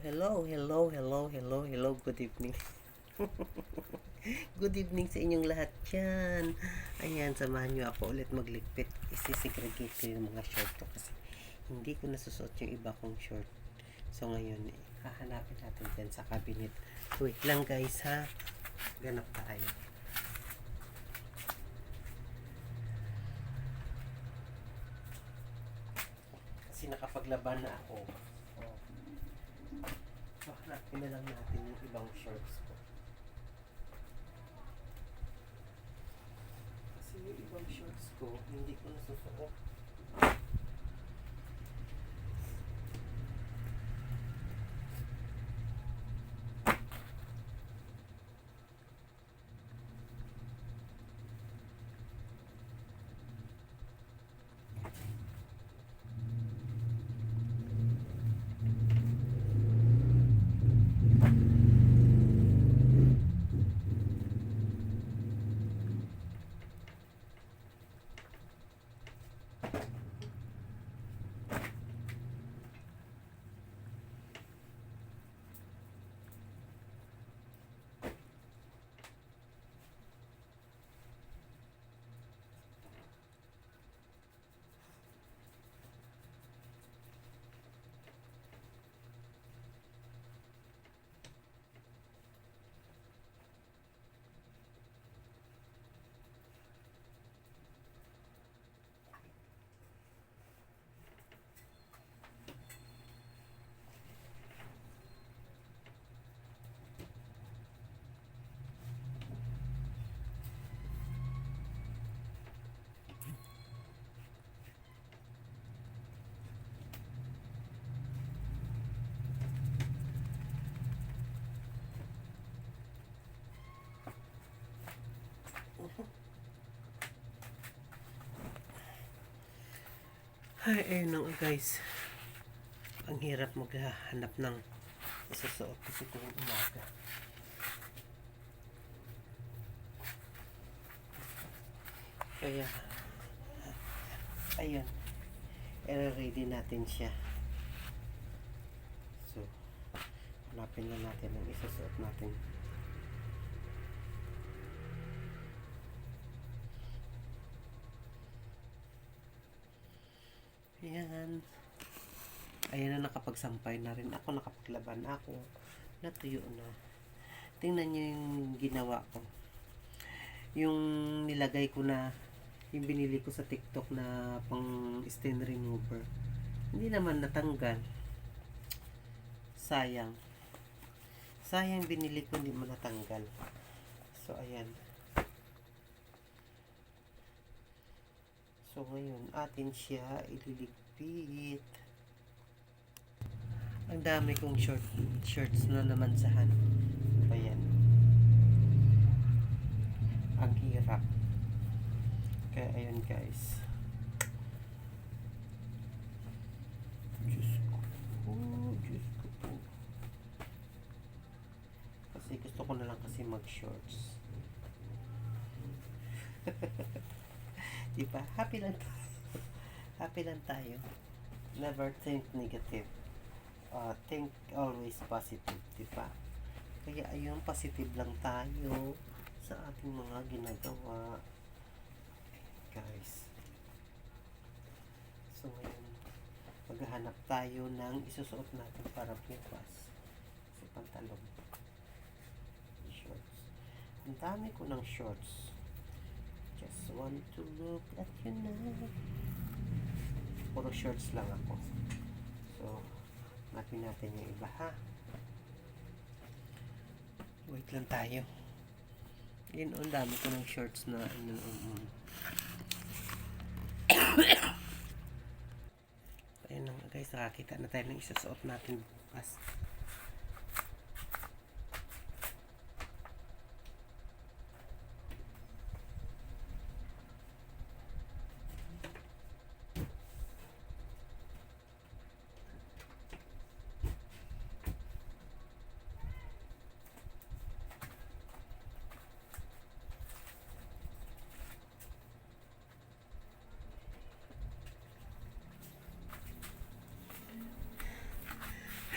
hello, good evening. Good evening sa inyong lahat dyan. Ayan, samahan nyo ako ulit magligpit. Isisegregate ko yung mga short ko kasi hindi ko nasusuot yung iba kong short. So ngayon, hahanapin natin dyan sa cabinet. Wait lang guys ha. Ganap tayo. Kasi nakapaglaban na ako. So, hanapin na lang natin yung ibang shorts ko. Kasi yung ibang shorts ko, hindi ko nasusuot. Ay, ayun na nga guys. Ang hirap maghanap ng isusuot kasi tuwing umaga. Kaya, ayun. I-ready natin siya. So, hanapin na natin ang isusuot natin. Ayan. Ayan na, nakapagsampay na rin ako, nakapaglaban ako, natuyo na. Tingnan nyo yung ginawa ko. Yung nilagay ko na, yung binili ko sa TikTok na pang stain remover. Hindi naman natanggal. Sayang. Sayang binili ko, hindi mo natanggal. So, ayan. So, ngayon, atin siya ililigpit. Ang dami kong shorts na namansahan. Ayan. Ang hirap. Kaya, ayan guys. Diyos ko. Diyos ko po. Kasi gusto ko na lang kasi mag-shorts. Diba? Happy lang tayo. Happy lang tayo. Never think negative. Think always positive. Diba? Kaya ayun, positive lang tayo sa ating mga ginagawa. Guys. So ngayon, maghahanap tayo ng isusuot natin para bukas. Sa pantalon. Shorts. Ang dami ko ng shorts. Just want to look at you now. Puro shorts lang ako. So, hanapin natin yung iba ha. Wait lang tayo. Yun, ang dami ko ng shorts na ayun na nga guys, nakakita na tayo ng isusuot natin bukas.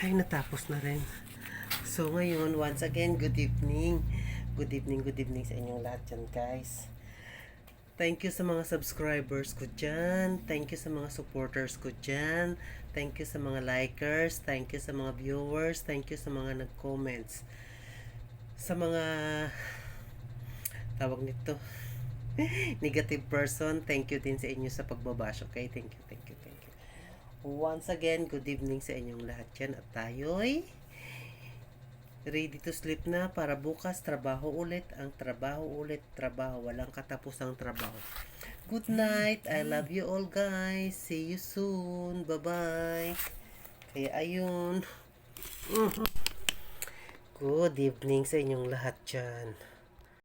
Ay, natapos na rin. So, ngayon, once again, good evening. Good evening, good evening sa inyong lahat dyan, guys. Thank you sa mga subscribers ko dyan. Thank you sa mga supporters ko dyan. Thank you sa mga likers. Thank you sa mga viewers. Thank you sa mga nag-comments. Sa mga tawag nito negative person, thank you din sa inyo sa pagbabash. Okay? Thank you, thank you, thank you. Once again, good evening sa inyong lahat dyan. At tayo'y ready to sleep na para bukas trabaho ulit. Ang trabaho ulit, trabaho. Walang katapusang trabaho. Good night. I love you all, guys. See you soon. Bye-bye. Kaya ayun. Good evening sa inyong lahat dyan.